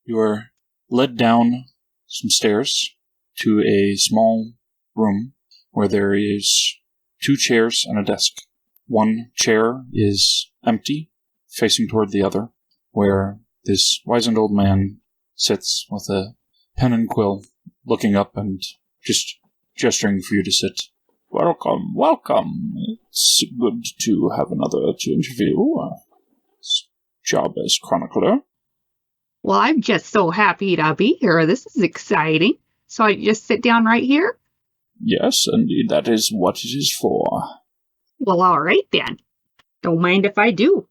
You are led down some stairs to a small room where there is 2 chairs and a desk. One chair is empty, facing toward the other, where this wizened old man sits with a pen and quill, looking up and just gesturing for you to sit. Welcome, welcome. It's good to have another to interview. Job as chronicler. Well, I'm just so happy to be here. This is exciting. So I just sit down right here? Yes, indeed, that is what it is for. Well, all right then. Don't mind if I do.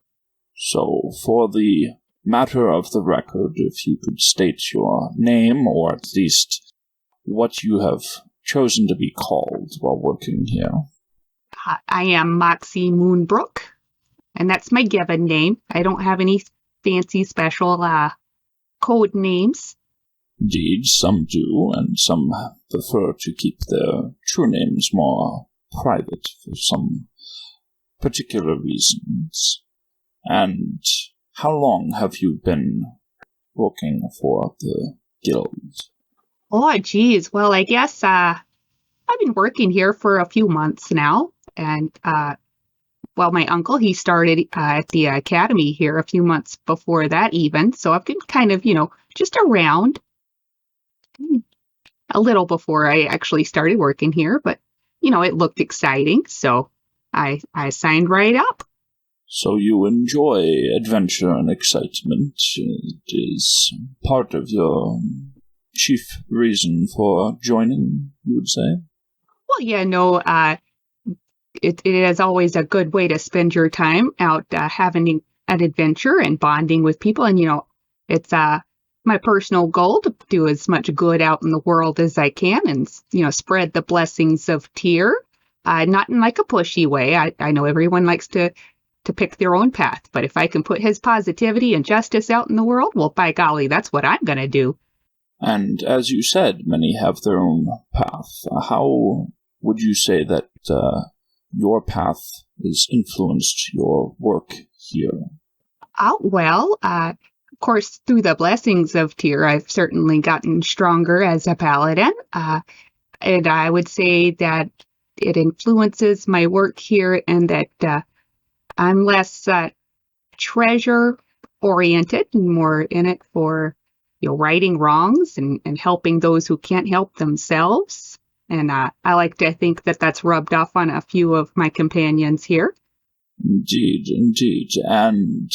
So, for the matter of the record, if you could state your name, or at least what you have chosen to be called while working here. I am Moxxy Moonbrook, and that's my given name. I don't have any fancy special code names. Indeed, some do, and some prefer to keep their true names more private for some particular reasons. And how long have you been working for the guild? Oh, geez. Well, I guess I've been working here for a few months now, and my uncle, he started at the academy here a few months before that even, so I've been kind of, just around a little before I actually started working here, but, it looked exciting, so I signed right up. So you enjoy adventure and excitement. It is part of your chief reason for joining, you would say? Well, it is always a good way to spend your time out having an adventure and bonding with people. And, it's my personal goal to do as much good out in the world as I can and, spread the blessings of Tyr. Not in like a pushy way. I know everyone likes to pick their own path. But if I can put his positivity and justice out in the world, well, by golly, that's what I'm going to do. And as you said, many have their own path. How would you say that your path has influenced your work here? Of course, through the blessings of Tyr, I've certainly gotten stronger as a paladin. And I would say that it influences my work here and that I'm less treasure-oriented and more in it for, righting wrongs and helping those who can't help themselves. And I like to think that that's rubbed off on a few of my companions here. Indeed, indeed. And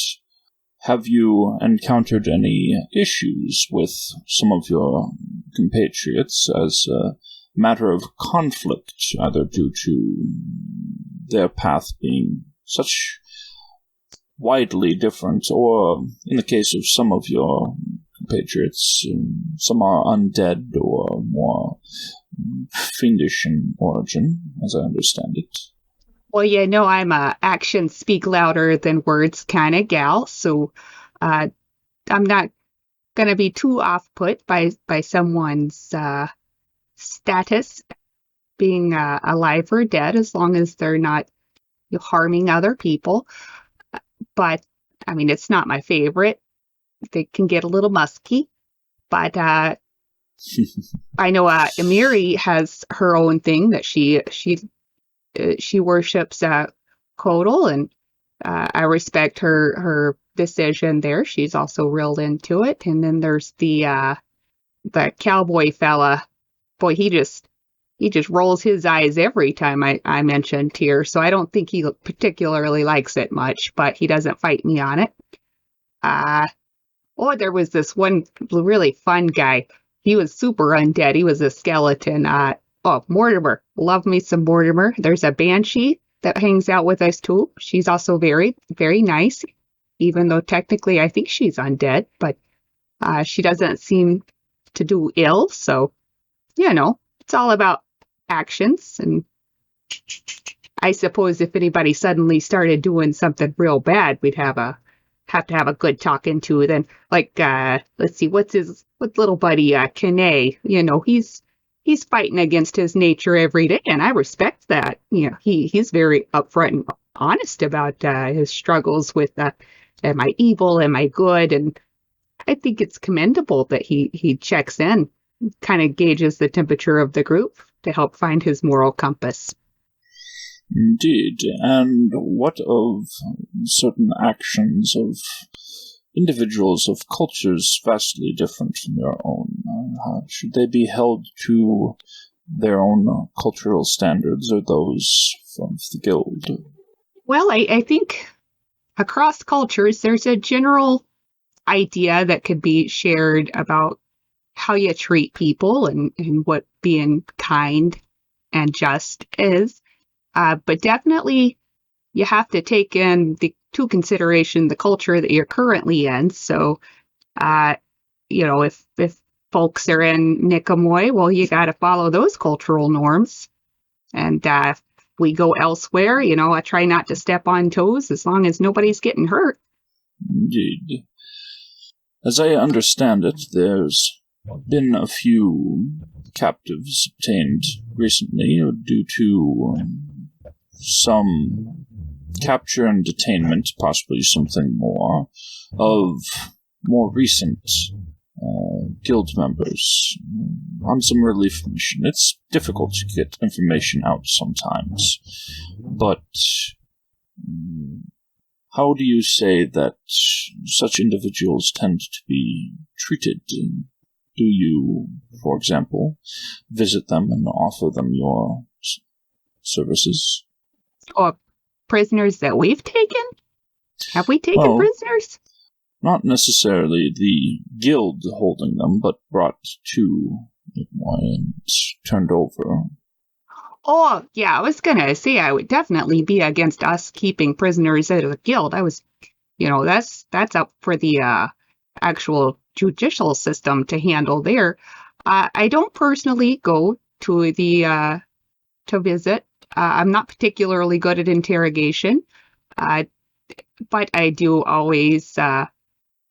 have you encountered any issues with some of your compatriots as a matter of conflict, either due to their path being such widely different, or in the case of some of your compatriots, some are undead or more fiendish in origin, as I understand it? Well, I'm a actions speak louder than words kind of gal, so I'm not going to be too off-put by someone's status being alive or dead, as long as they're not harming other people. But, it's not my favorite. They can get a little musky. But I know Amiri has her own thing that she worships Kodal, and I respect her decision there. She's also real into it. And then there's the cowboy fella. Boy, he just rolls his eyes every time I mention Tyr, so I don't think he particularly likes it much, but he doesn't fight me on it. There was this one really fun guy. He was super undead. He was a skeleton. Mortimer. Love me some Mortimer. There's a Banshee that hangs out with us too. She's also very, very nice, even though technically I think she's undead, but she doesn't seem to do ill, so, it's all about actions. And I suppose if anybody suddenly started doing something real bad, we'd have to have a good talking to. Then, let's see, what's little buddy Kene? He's fighting against his nature every day, and I respect that. He's very upfront and honest about his struggles with am I evil, am I good, and I think it's commendable that he checks in, kind of gauges the temperature of the group to help find his moral compass. Indeed. And what of certain actions of individuals of cultures vastly different from your own? Should they be held to their own cultural standards or those from the guild? Well, I think across cultures, there's a general idea that could be shared about how you treat people and what being kind and just is. But definitely you have to take into consideration the culture that you're currently in. So, if folks are in Nikamoy, well, you got to follow those cultural norms. And if we go elsewhere, I try not to step on toes as long as nobody's getting hurt. Indeed. As I understand it, there's been a few captives obtained recently due to some capture and detainment, possibly something more, of more recent guild members on some relief mission. It's difficult to get information out sometimes, but how do you say that such individuals tend to be treated? Do you, for example, visit them and offer them your services? Or prisoners that we've taken? Have we taken prisoners? Not necessarily the guild holding them, but brought to and turned over. Oh, yeah, I was going to say I would definitely be against us keeping prisoners out of the guild. That's up for the actual judicial system to handle there. I don't personally go to the to visit. I'm not particularly good at interrogation, but I do always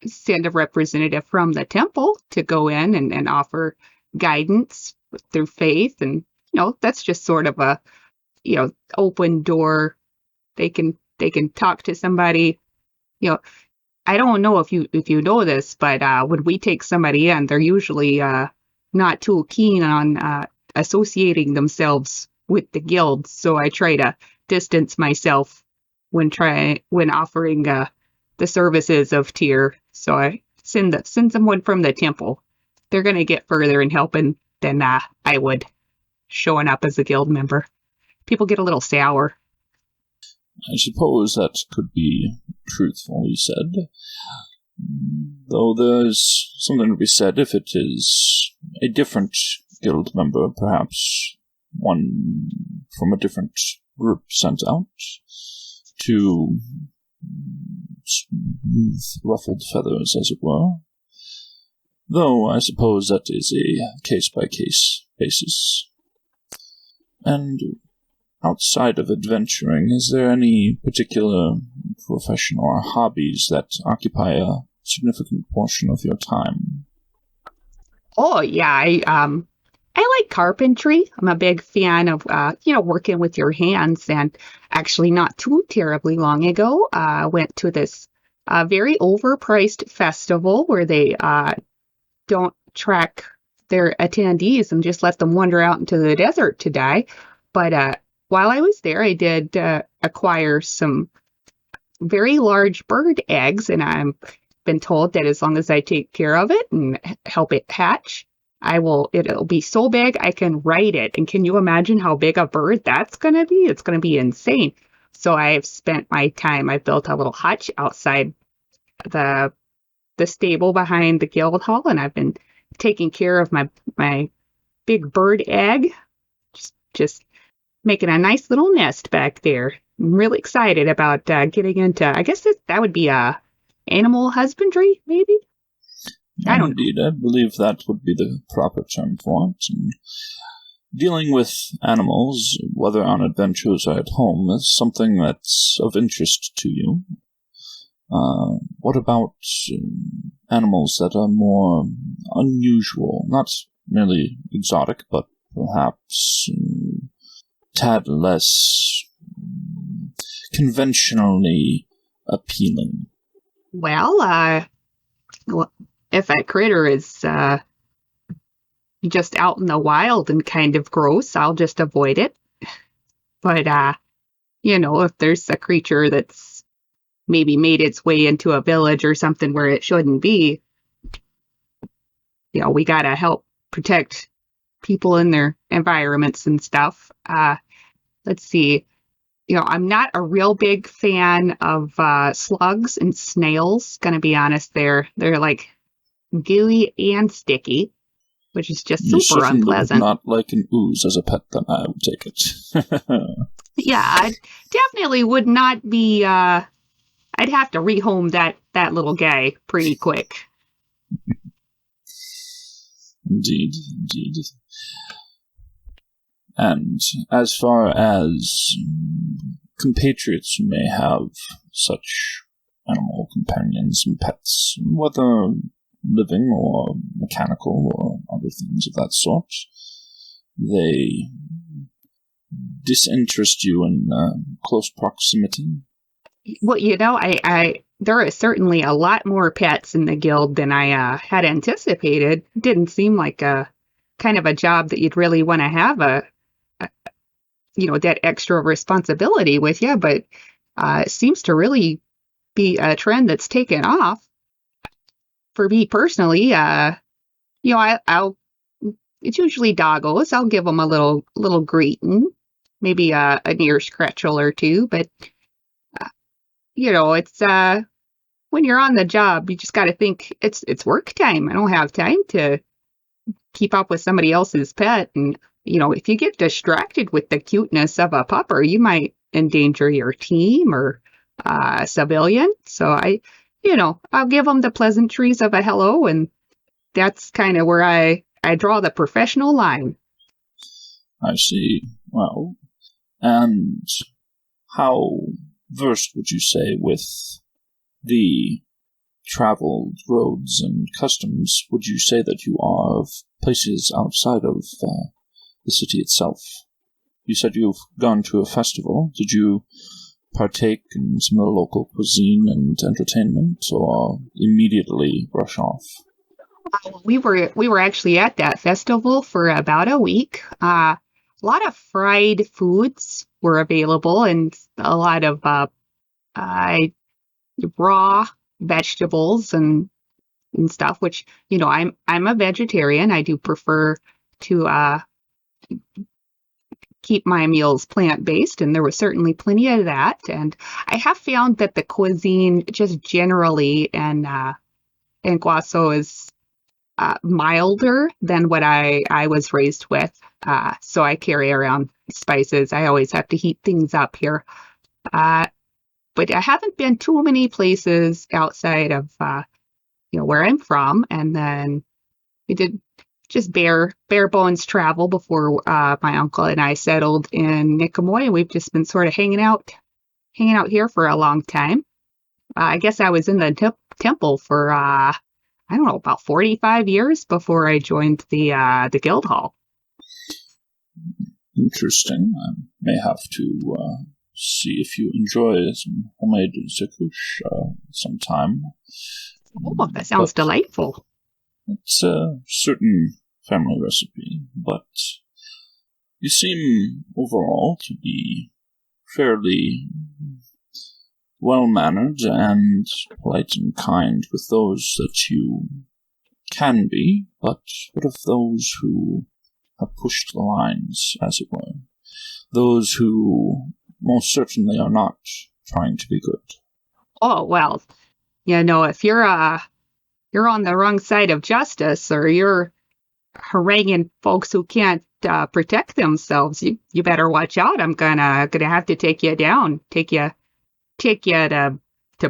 send a representative from the temple to go in and offer guidance through faith. And, that's just sort of a, open door. They can talk to somebody. I don't know if you know this, but when we take somebody in, they're usually not too keen on associating themselves with the guild. So I try to distance myself when offering the services of Tyr. So I send someone from the temple. They're going to get further in helping than I would showing up as a guild member. People get a little sour. I suppose that could be truthfully said. Though there's something to be said if it is a different guild member, perhaps one from a different group sent out to smooth ruffled feathers, as it were. Though I suppose that is a case-by-case basis. And outside of adventuring, is there any particular profession or hobbies that occupy a significant portion of your time? Oh, yeah, I like carpentry. I'm a big fan of, working with your hands. And actually, not too terribly long ago, I went to this very overpriced festival where they don't track their attendees and just let them wander out into the desert to die. But while I was there, I did acquire some very large bird eggs, and I've been told that as long as I take care of it and help it hatch, it'll be so big I can ride it. And can you imagine how big a bird that's going to be? It's going to be insane. So I've spent my time, I built a little hutch outside the stable behind the guild hall, and I've been taking care of my big bird egg, just making a nice little nest back there. I'm really excited about getting into, I guess that would be animal husbandry, maybe? I don't know. Indeed, I believe that would be the proper term for it. And dealing with animals, whether on adventures or at home, is something that's of interest to you. What about animals that are more unusual, not merely exotic, but perhaps tad less conventionally appealing? Well, if a critter is just out in the wild and kind of gross, I'll just avoid it. But, if there's a creature that's maybe made its way into a village or something where it shouldn't be, we got to help protect people in their environments and stuff. Let's see. I'm not a real big fan of slugs and snails. Gonna be honest, they're like gooey and sticky, which is just super unpleasant. Would not like an ooze as a pet, then I would take it. Yeah, I definitely would not be. I'd have to rehome that little guy pretty quick. Indeed. And as far as compatriots who may have such animal companions and pets, whether living or mechanical or other things of that sort, they disinterest you in close proximity? Well, I there is certainly a lot more pets in the guild than I had anticipated. Didn't seem like a kind of a job that you'd really want to have that extra responsibility with you, but it seems to really be a trend that's taken off. For me personally, I'll it's usually doggos. I'll give them a little greeting, maybe a near scratchel or two, but it's when you're on the job, you just got to think it's work time. I don't have time to keep up with somebody else's pet, and if you get distracted with the cuteness of a pupper, you might endanger your team or a civilian. So I'll give them the pleasantries of a hello, and that's kind of where I draw the professional line. I see. Well, and how versed would you say with the traveled roads and customs would you say that you are of places outside of the city itself? You said you've gone to a festival. Did you partake in some of the local cuisine and entertainment, or immediately brush off? We were actually at that festival for about a week. A lot of fried foods were available, and a lot of raw vegetables and stuff. Which I'm a vegetarian. I do prefer to keep my meals plant-based, and there was certainly plenty of that. And I have found that the cuisine just generally in Guaso is milder than what I was raised with. So I carry around spices. I always have to heat things up here. But I haven't been too many places outside of where I'm from. And then we did just bare bones travel before my uncle and I settled in Nicomoy, and we've just been sort of hanging out here for a long time. I guess I was in the temple for I don't know, about 45 years before I joined the guild hall. Interesting. I may have to see if you enjoy some homemade zakush sometime. Oh, that sounds delightful. It's a certain family recipe, but you seem overall to be fairly well-mannered and polite and kind with those that you can be, but what of those who have pushed the lines, as it were? Those who most certainly are not trying to be good. Oh, well, if you're on the wrong side of justice, or you're haranguing folks who can't protect themselves, you better watch out. I'm gonna have to take you down, take you to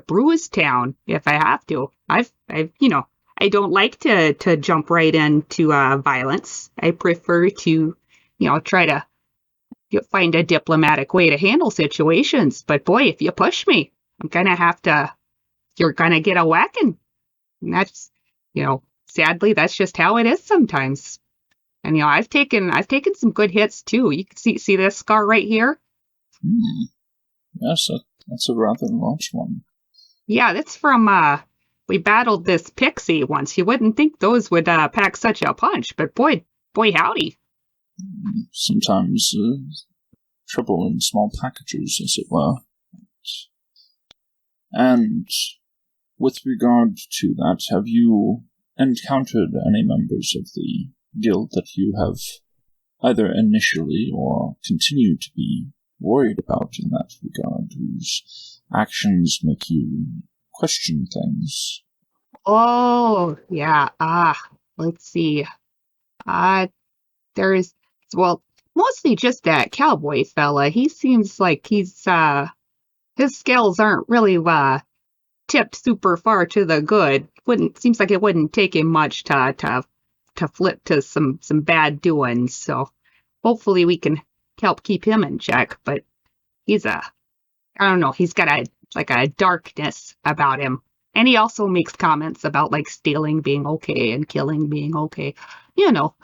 Bruise Town if I have to. I don't like to jump right into violence. I prefer to try to find a diplomatic way to handle situations. But boy, if you push me, you're gonna get a whacking. And that's sadly, that's just how it is sometimes. And I've taken some good hits too. You can see this scar right here. Yes, that's a rather large one. Yeah, that's from we battled this pixie once. You wouldn't think those would pack such a punch, but boy howdy. Sometimes trouble in small packages, as it were. And with regard to that, have you encountered any members of the guild that you have either initially or continue to be worried about in that regard, whose actions make you question things? Oh, yeah. Let's see. There's, well, mostly just that cowboy fella. He seems like his scales aren't really, tipped super far to the good. Seems like it wouldn't take him much to flip to some bad doings. So hopefully we can help keep him in check. But he's I don't know, he's got a darkness about him. And he also makes comments about like stealing being okay and killing being okay. You know,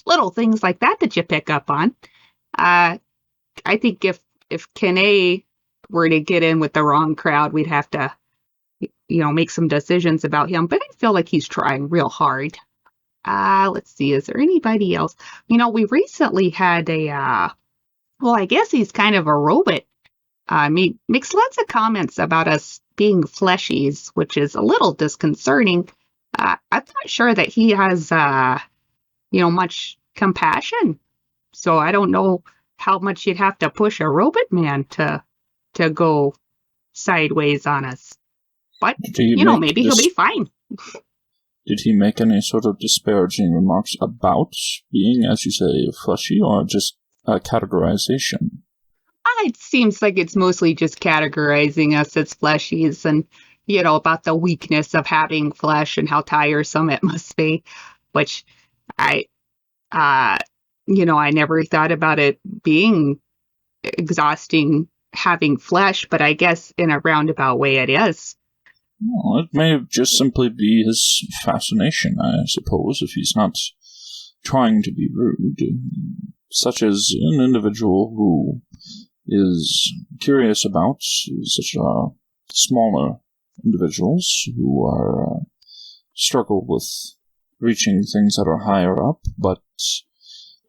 little things like that you pick up on. I think if Kene were to get in with the wrong crowd, we'd have to, make some decisions about him. But I feel like he's trying real hard. Let's see, is there anybody else? We recently had I guess he's kind of a robot. He makes lots of comments about us being fleshies, which is a little disconcerting. I'm not sure that he has, much compassion. So I don't know how much you'd have to push a robot man to go sideways on us. But, maybe he'll be fine. Did he make any sort of disparaging remarks about being, as you say, fleshy, or just categorization? It seems like it's mostly just categorizing us as fleshies and, about the weakness of having flesh and how tiresome it must be, which I never thought about it being exhausting having flesh, but I guess in a roundabout way it is. Well, it may just simply be his fascination, I suppose, if he's not trying to be rude, such as an individual who is curious about such smaller individuals who are struggle with reaching things that are higher up, but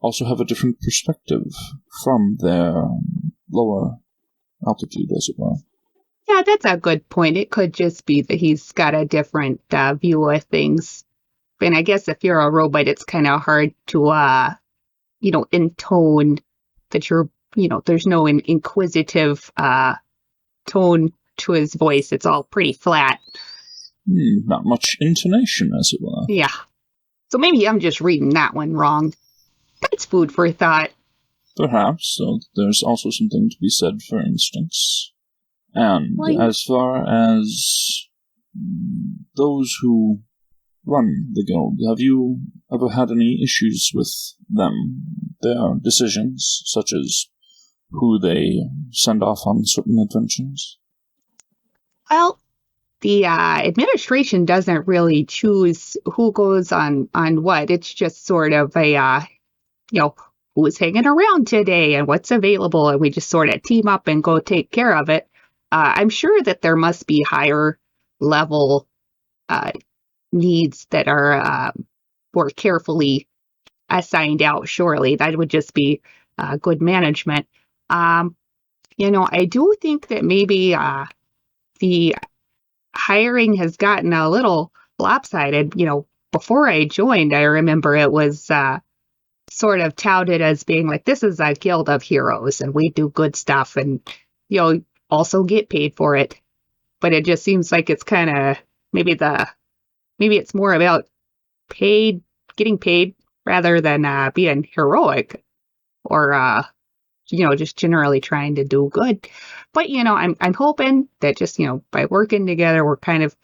also have a different perspective from their lower altitude, as it were. Yeah, that's a good point. It could just be that he's got a different view of things. And I guess if you're a robot, it's kind of hard to, intone that you're, there's no inquisitive tone to his voice. It's all pretty flat. Not much intonation, as it were. Yeah. So maybe I'm just reading that one wrong. That's food for thought. Perhaps. So there's also something to be said, for instance. And as far as those who run the guild, have you ever had any issues with them, their decisions, such as who they send off on certain adventures? Well, the administration doesn't really choose who goes on what. It's just sort of a, who's hanging around today and what's available, and we just sort of team up and go take care of it. I'm sure that there must be higher level needs that are more carefully assigned out surely. That would just be good management. I do think that maybe the hiring has gotten a little lopsided. Before I joined, I remember it was sort of touted as being like, this is a guild of heroes and we do good stuff and, also get paid for it. But it just seems like it's kind of maybe it's more about getting paid rather than being heroic or just generally trying to do good. But I'm hoping that just by working together, we're kind of,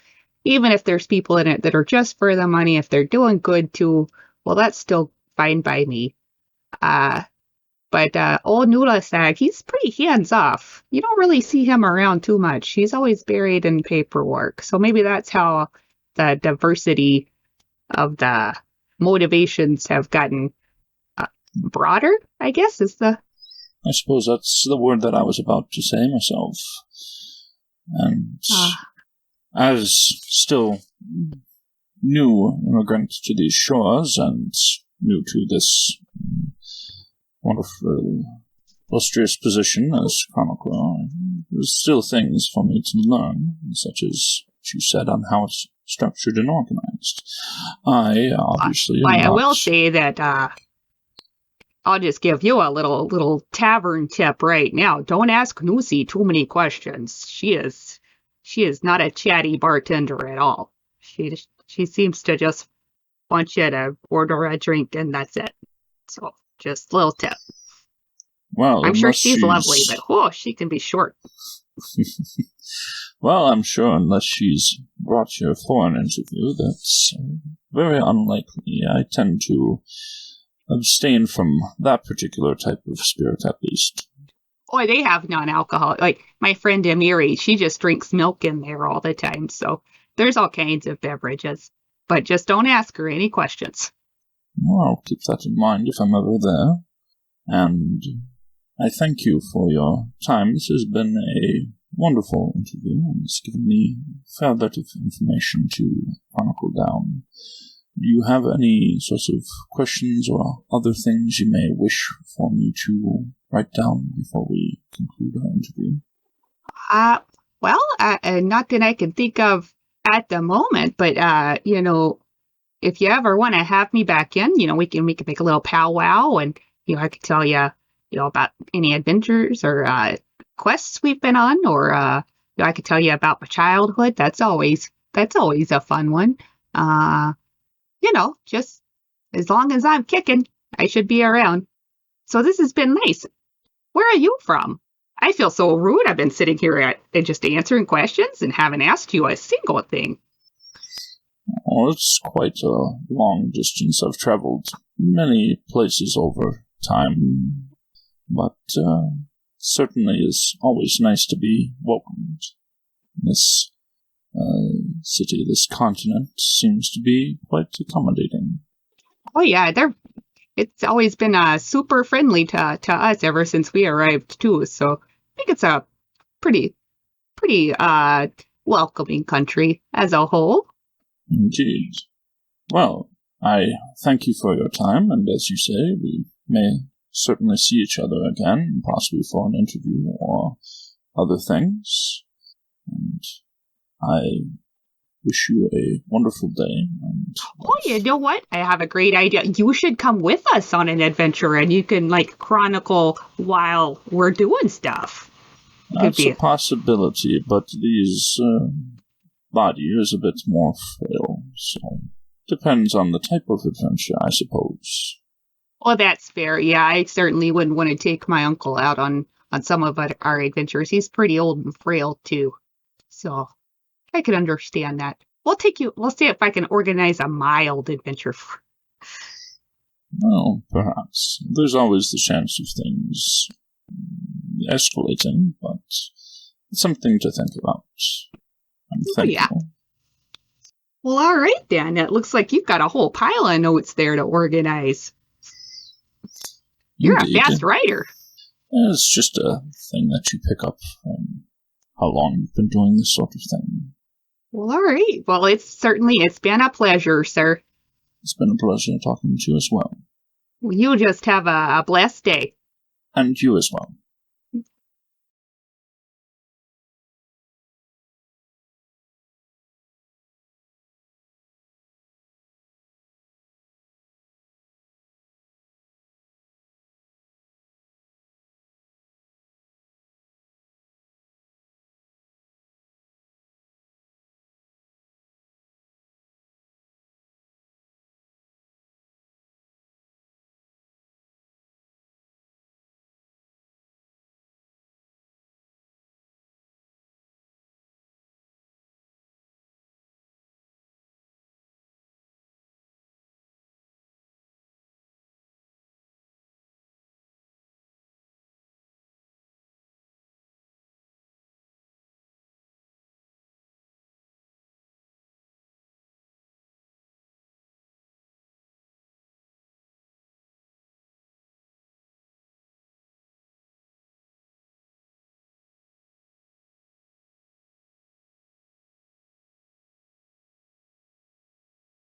even if there's people in it that are just for the money, if they're doing good too, well, that's still fine by me. But old Nulasag, he's pretty hands-off. You don't really see him around too much. He's always buried in paperwork. So maybe that's how the diversity of the motivations have gotten broader, I guess, I suppose that's the word that I was about to say myself. And as still new immigrant to these shores and new to this wonderful, illustrious position as chronicler, there's still things for me to learn, such as you said, on how it's structured and organized. I obviously I will say that I'll just give you a little tavern tip right now. Don't ask Nusi too many questions. She is not a chatty bartender at all. She seems to just want you to order a drink and that's it. So just a little tip. Well, I'm sure she's lovely, but she can be short. Well, I'm sure unless she's brought you for an interview, that's very unlikely. I tend to abstain from that particular type of spirit, at least. Oh, they have non-alcoholic. Like, my friend Amiri, she just drinks milk in there all the time, so there's all kinds of beverages. But just don't ask her any questions. Well, I'll keep that in mind if I'm ever there. And I thank you for your time. This has been a wonderful interview, and it's given me a fair bit of information to chronicle down. Do you have any sorts of questions or other things you may wish for me to write down before we conclude our interview? Well, not that I can think of at the moment, but if you ever want to have me back in, we can make a little powwow, and I could tell you, about any adventures or quests we've been on, or I could tell you about my childhood. That's always a fun one. Just as long as I'm kicking, I should be around. So this has been nice. Where are you from? I feel so rude. I've been sitting here and just answering questions and haven't asked you a single thing. Well, it's quite a long distance. I've traveled many places over time, but certainly is always nice to be welcomed. This city, this continent, seems to be quite accommodating. Oh yeah, it's always been super friendly to us ever since we arrived too. So I think it's a pretty welcoming country as a whole. Indeed. Well, I thank you for your time, and as you say, we may certainly see each other again, possibly for an interview or other things. And I wish you a wonderful day. You know what? I have a great idea. You should come with us on an adventure, and you can chronicle while we're doing stuff. That's a possibility, but these body is a bit more frail, so depends on the type of adventure, I suppose. Well, that's fair. Yeah, I certainly wouldn't want to take my uncle out on some of our adventures. He's pretty old and frail too, so I could understand that. We'll see if I can organize a mild adventure. Well, perhaps. There's always the chance of things escalating, but it's something to think about. Yeah. Well, all right then. It looks like you've got a whole pile of notes there to organize. You're Indeed. A fast writer. It's just a thing that you pick up from how long you've been doing this sort of thing. Well, all right. Well, it's been a pleasure, sir. It's been a pleasure talking to you as well. You just have a blessed day. And you as well.